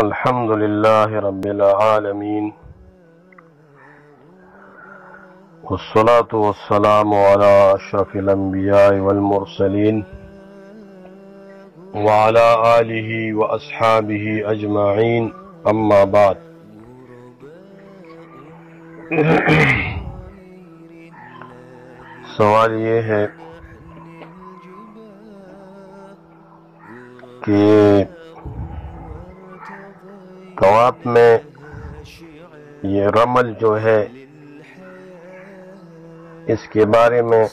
الحمد لله رب العالمين والصلاة والسلام على أشرف الأنبياء والمرسلين وعلى آله وأصحابه أجمعين أما بعد سوال یہ ہے کہ طواف میں یہ رمل جو ہے اس کے بارے میں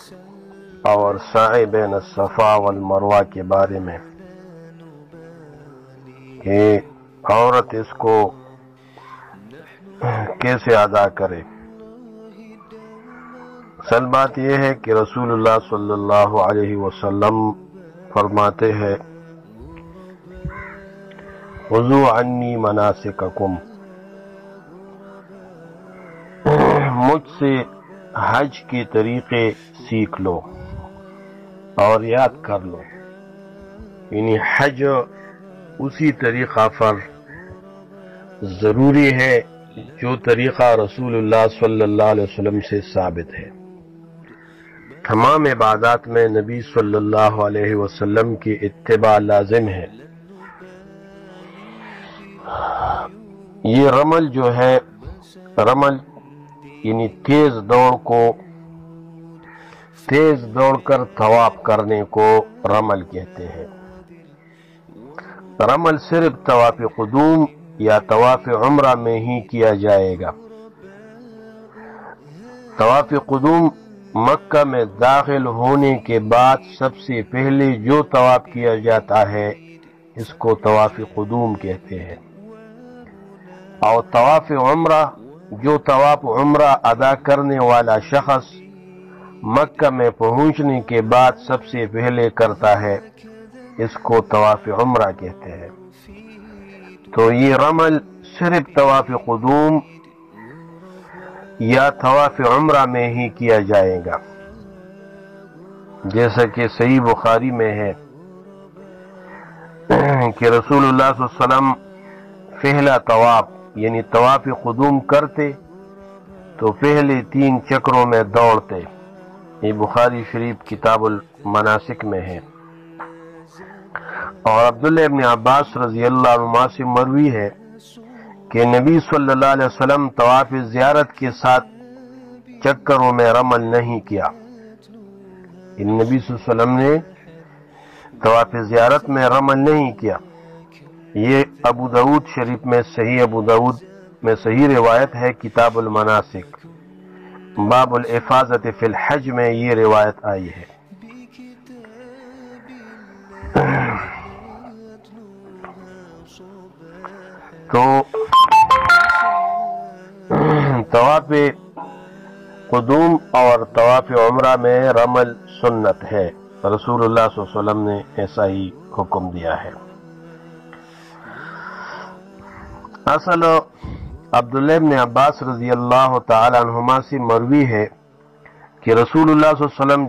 اور سعی بین الصفا والمروہ کے بارے میں کہ عورت اس کو کیسے ادا کرے۔ اصل بات یہ ہے کہ رسول اللہ صلی اللہ علیہ وسلم فرماتے ہیں خذوا عنی مناسککم، مجھ سے حج کے طریقے سیکھ لو اور یاد کر لو، یعنی حج اسی طریقہ پر ضروری ہے جو طریقہ رسول اللہ صلی اللہ علیہ وسلم سے ثابت ہے۔ تمام عبادات میں نبی صلی اللہ علیہ وسلم کی اتباع لازم ہے۔ یہ رمل جو ہے، رمل یعنی تیز دوڑ کر طواف کرنے کو رمل کہتے ہیں۔ رمل صرف طواف قدوم یا طواف عمرہ میں ہی کیا جائے گا۔ طواف قدوم مکہ میں داخل ہونے کے بعد سب سے پہلے جو طواف کیا جاتا ہے اس کو طواف قدوم کہتے ہیں، اور طواف عمرہ جو طواف عمرہ ادا کرنے والا شخص مکہ میں پہنچنے کے بعد سب سے پہلے کرتا ہے اس کو طواف عمرہ کہتے ہیں۔ تو یہ رمل صرف طواف قدوم یا طواف عمرہ میں ہی کیا جائے گا، جیسا کہ صحیح بخاری میں ہے کہ رسول اللہ صلی اللہ علیہ وسلم پہلا طواف یعنی طواف قدوم کرتے تو پہلے 3 چکروں میں دوڑتے۔ یہ بخاری شریف کتاب المناسک میں ہے۔ اور عبداللہ ابن عباس رضی اللہ عنہ سے مروی ہے کہ نبی صلی اللہ علیہ وسلم طواف زیارت کے ساتھ چکروں میں رمل نہیں کیا۔ نبی صلی اللہ علیہ وسلم نے طواف زیارت میں رمل نہیں کیا۔ یہ ابو داود شریف میں صحیح ابو داود میں صحیح روایت ہے، کتاب المناسک باب الافاظت فی الحج میں یہ روایت آئی ہے۔ تو طواف قدوم اور طواف عمرہ میں رمل سنت ہے، رسول اللہ صلی اللہ علیہ وسلم نے ایسا ہی حکم دیا ہے۔ اصل عبداللہ ابن عباس رضی اللہ تعالی عنہما سے مروی ہے کہ رسول اللہ صلی اللہ علیہ وسلم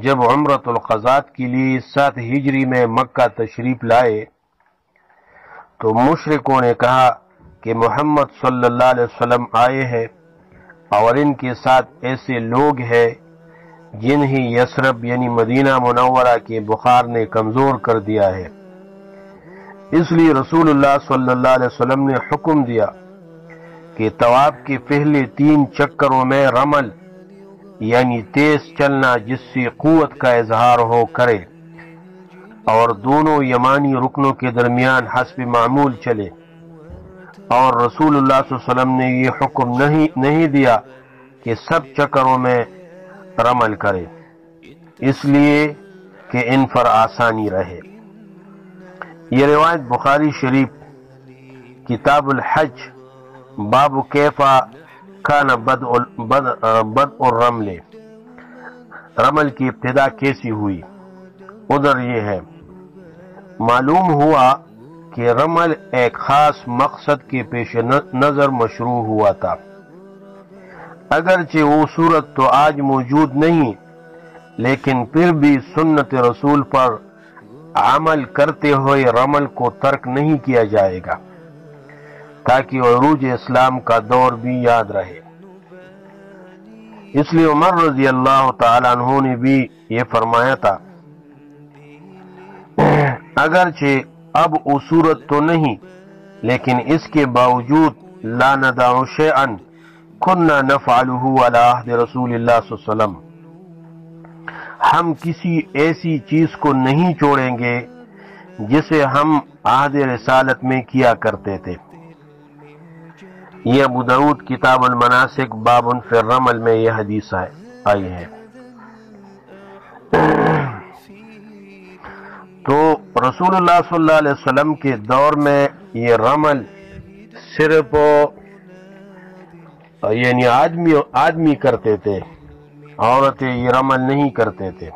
جب عمرۃ القضاء کے لیے 7 ہجری میں مکہ تشریف لائے تو مشرکوں نے کہا کہ محمد صلی اللہ علیہ وسلم آئے ہیں اور ان کے ساتھ ایسے لوگ ہیں جنہیں یثرب یعنی مدینہ منورہ کے بخار نے کمزور کر دیا ہے۔ اس لیے رسول اللہ صلی اللہ علیہ وسلم نے حکم دیا کہ طواف کے پہلے 3 چکروں میں رمل یعنی تیز چلنا جس سے قوت کا اظہار ہو کرے، اور دونوں یمانی رکنوں کے درمیان حسب معمول چلے۔ اور رسول اللہ صلی اللہ علیہ وسلم نے یہ حکم نہیں دیا کہ سب چکروں میں رمل کرے، اس لیے کہ ان پر آسانی رہے۔ یہ روایت بخاری شریف کتاب الحج باب کیفا کان بدء الرمل، رمل کی ابتدا کیسی ہوئی، ادھر یہ ہے۔ معلوم ہوا کہ رمل ایک خاص مقصد کے پیش نظر مشروع ہوا تھا، اگرچہ وہ صورت تو آج موجود نہیں، لیکن پھر بھی سنت رسول پر عمل کرتے ہوئے رمل کو ترک نہیں کیا جائے گا۔ تاکہ عروج اسلام کا دور بھی یاد رہے۔ اس لیے عمر رضی اللہ تعالی عنہ نے بھی یہ فرمایا تھا، اگرچہ اب وہ صورت تو نہیں، لیکن اس کے باوجود لا ندع شیئا كنا نفعله على عهد رسول اللہ صلی اللہ علیہ وسلم، ہم کسی ایسی چیز کو نہیں چھوڑیں گے جسے ہم عہد رسالت میں کیا کرتے تھے۔ یہ ابو داؤد کتاب المناسک باب فی الرمل میں یہ حدیث آئی ہے۔ تو رسول اللہ صلی اللہ علیہ وسلم کے دور میں یہ رمل صرف یعنی آدمی کرتے تھے، عورتیں یہ رمل نہیں کرتے تھے۔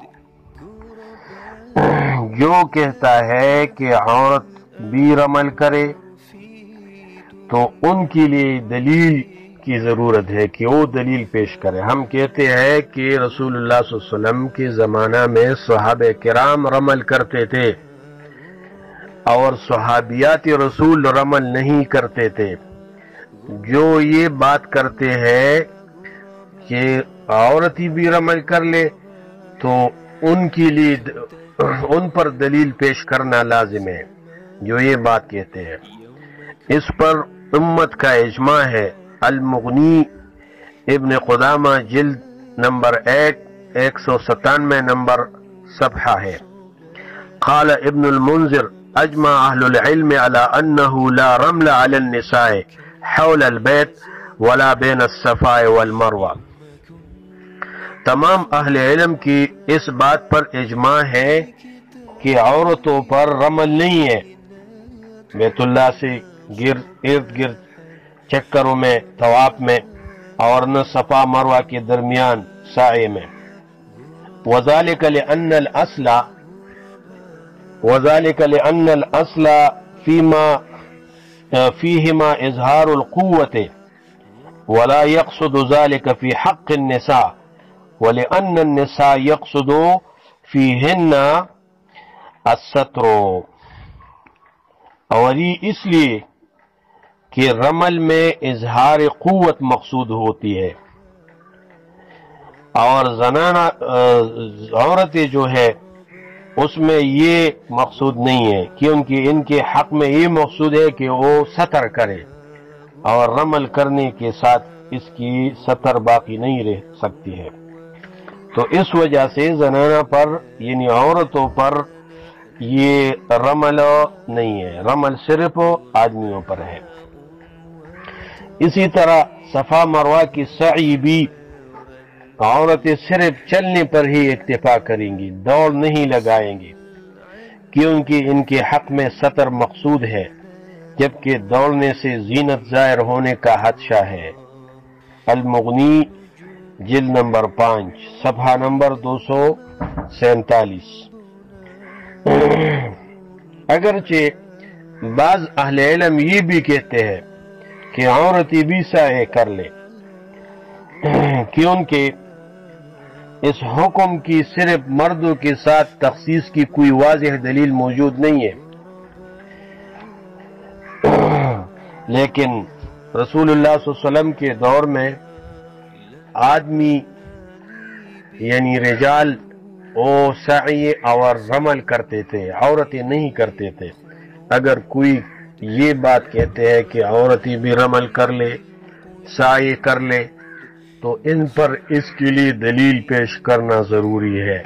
جو کہتا ہے کہ عورت بھی رمل کرے تو ان کے لیے دلیل کی ضرورت ہے کہ وہ دلیل پیش کرے۔ ہم کہتے ہیں کہ رسول اللہ صلی اللہ علیہ وسلم کے زمانہ میں صحابہ کرام رمل کرتے تھے اور صحابیات رسول رمل نہیں کرتے تھے۔ جو یہ بات کرتے ہیں کہ عورتیں بھی رمل کر لے تو ان کے لیے ان پر دلیل پیش کرنا لازم ہے، جو یہ بات کہتے ہیں۔ اس پر امت کا اجماع ہے۔ المغنی ابن قدامہ جلد نمبر 197 نمبر صفحہ ہے۔ قال ابن المنذر اجمع اہل العلم على انه لا رمل على النساء حول البيت ولا بين الصفا والمروہ۔ تمام اہل علم کی اس بات پر اجماع ہے کہ عورتوں پر رمل نہیں ہے بیت اللہ سے ارد گرد چکروں میں، طواف میں، اور نہ صفا مروہ کے درمیان سعی میں۔ وذلك لأن الأصل فيهما إظهار القوة ولا يقصد ذلك في حق النساء، ولأن النساء يقصد فيهن الستر، اور یہ اس لیے کہ رمل میں اظہار قوت مقصود ہوتی ہے، اور زنانہ عورتیں جو ہے اس میں یہ مقصود نہیں ہے، کیونکہ ان کے حق میں یہ مقصود ہے کہ وہ ستر کرے، اور رمل کرنے کے ساتھ اس کی ستر باقی نہیں رہ سکتی ہے۔ تو اس وجہ سے زنانہ پر یعنی عورتوں پر یہ رمل نہیں ہے، رمل صرف آدمیوں پر ہے۔ اسی طرح صفا مروہ کی سعی بھی عورتیں صرف چلنے پر ہی اکتفا کریں گی، دوڑ نہیں لگائیں گی، کیونکہ ان کے حق میں ستر مقصود ہے، جبکہ دوڑنے سے زینت ظاہر ہونے کا خدشہ ہے۔ المغنی جلد نمبر 5 صفحہ نمبر 247۔ اگرچہ بعض اہل علم یہ بھی کہتے ہیں کہ عورتیں بھی سعی کر لے، کیونکہ اس حکم کی صرف مردوں کے ساتھ تخصیص کی کوئی واضح دلیل موجود نہیں ہے، لیکن رسول اللہ صلی اللہ علیہ وسلم کے دور میں آدمی یعنی رجال وہ سعی اور رمل کرتے تھے، عورتیں نہیں کرتے تھے۔ اگر کوئی یہ بات کہتے ہیں کہ عورتیں بھی رمل کر لے، سعی کر لے، تو ان پر اس کے لیے دلیل پیش کرنا ضروری ہے۔